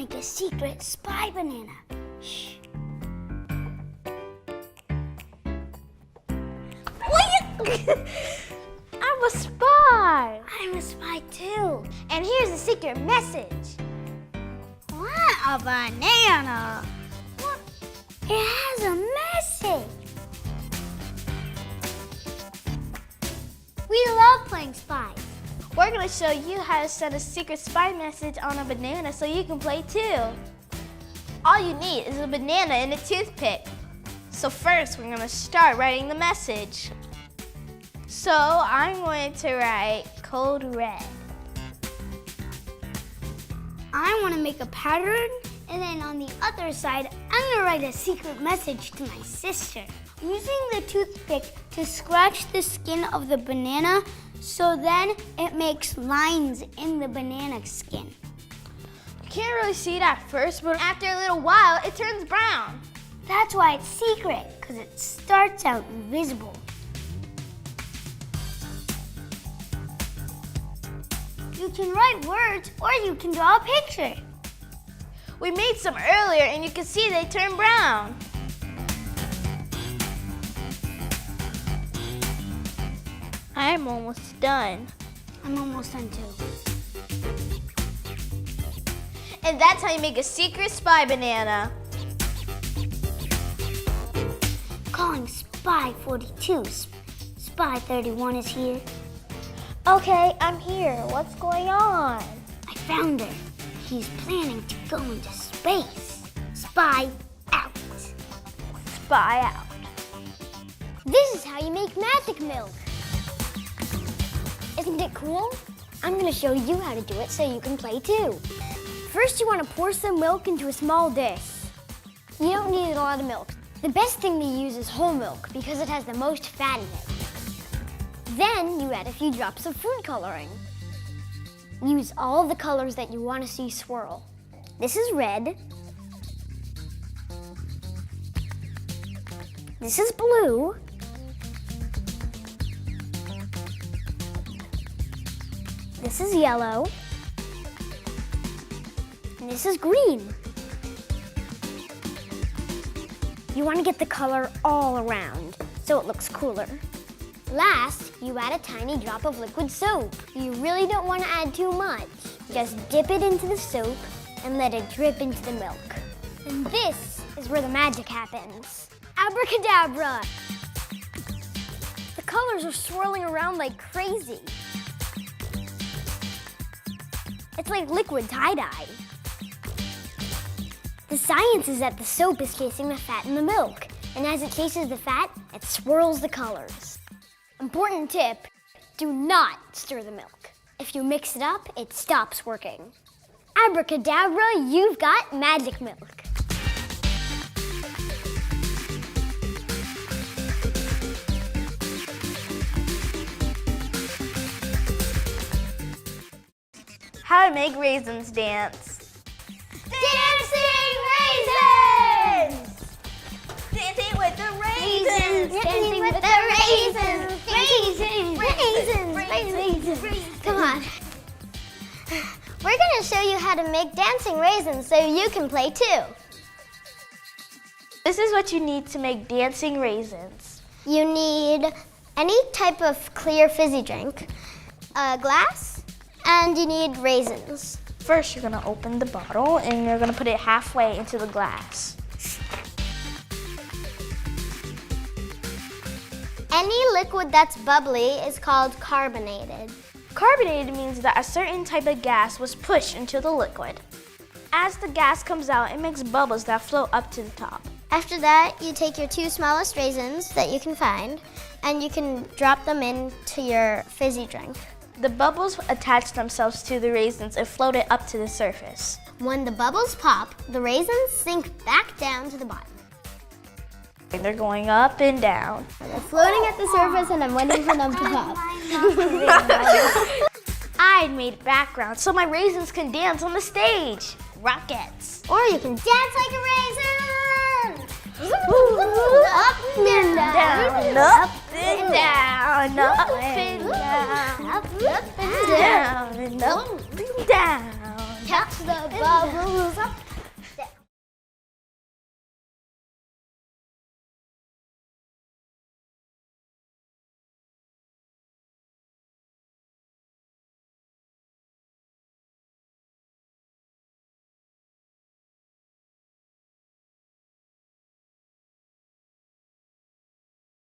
make a secret spy banana. Shh. I'm a spy. I'm a spy too. And here's a secret message. What a banana? What? It has a message. We love playing spies. We're going to show you how to send a secret spy message on a banana so you can play too. All you need is a banana and a toothpick. So first, we're going to start writing the message. So I'm going to write code red. I want to make a pattern, and then on the other side, I'm going to write a secret message to my sister. I'm using the toothpick to scratch the skin of the banana, so then it makes lines in the banana skin. You can't really see it at first, but after a little while, it turns brown. That's why it's secret, because it starts out invisible. You can write words, or you can draw a picture. We made some earlier, and you can see they turn brown. I'm almost done. I'm almost done too. And that's how you make a secret spy banana. Calling Spy 42. Spy 31 is here. Okay, I'm here. What's going on? I found her. He's planning to go into space. Spy out. Spy out. This is how you make magic milk. Isn't it cool? I'm gonna show you how to do it so you can play too. First, you wanna pour some milk into a small dish. You don't need a lot of milk. The best thing to use is whole milk because it has the most fat in it. Then you add a few drops of food coloring. Use all the colors that you want to see swirl. This is red. This is blue. This is yellow. And this is green. You want to get the color all around so it looks cooler. Last, you add a tiny drop of liquid soap. You really don't want to add too much. Just dip it into the soap and let it drip into the milk. And this is where the magic happens. Abracadabra! The colors are swirling around like crazy. It's like liquid tie-dye. The science is that the soap is chasing the fat in the milk, and as it chases the fat, it swirls the colors. Important tip, do not stir the milk. If you mix it up, it stops working. Abracadabra, you've got magic milk. How to make raisins dance. Dancing raisins! Dancing with the raisins! Dancing with the raisins! Raisins! Come on. We're gonna show you how to make dancing raisins so you can play too. This is what you need to make dancing raisins. You need any type of clear fizzy drink, a glass, and you need raisins. First, you're gonna open the bottle and you're gonna put it halfway into the glass. Any liquid that's bubbly is called carbonated. Carbonated means that a certain type of gas was pushed into the liquid. As the gas comes out, it makes bubbles that float up to the top. After that, you take your 2 smallest raisins that you can find, and you can drop them into your fizzy drink. The bubbles attach themselves to the raisins and float it up to the surface. When the bubbles pop, the raisins sink back down to the bottom. They're going up and down. They're floating at the surface and I'm waiting for them to pop. I made background so my raisins can dance on the stage. Rockets. Or you can dance like a raisin! Up and down, up and down, up and down, up and down, and up